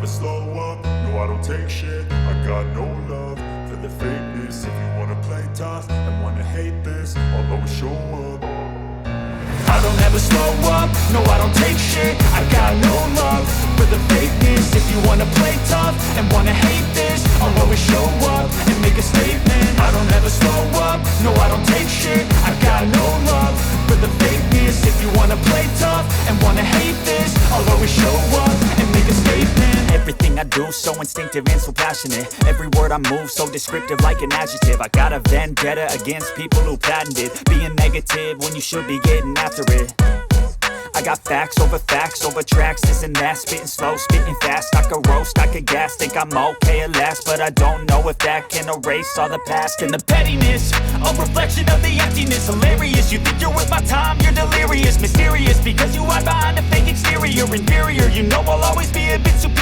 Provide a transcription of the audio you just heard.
slow up, no I don't take shit. I got no love for the fakeness. If you wanna play tough and wanna hate this, I'll always show up. I don't ever slow up, no I don't take shit. I got no love for the fakeness. If you wanna play tough and wanna hate this, I'll always show up and make a statement. I don't ever slow up, no I don't take shit. I got no love for the fakeness. If you wanna play tough and wanna hate this, I'll always show up and make a statement. Everything I do so instinctive and so passionate. Every word I move so descriptive like an adjective. I got a vendetta against people who patented being negative when you should be getting after it. I got facts over tracks, this and that. Spitting slow, spitting fast. I could roast, I could gas. Think I'm okay at last, but I don't know if that can erase all the past. And the pettiness, a reflection of the emptiness. Hilarious, you think you're worth my time, you're delirious. Mysterious, because you hide behind a fake exterior. Inferior, you know I'll always be a bit superior.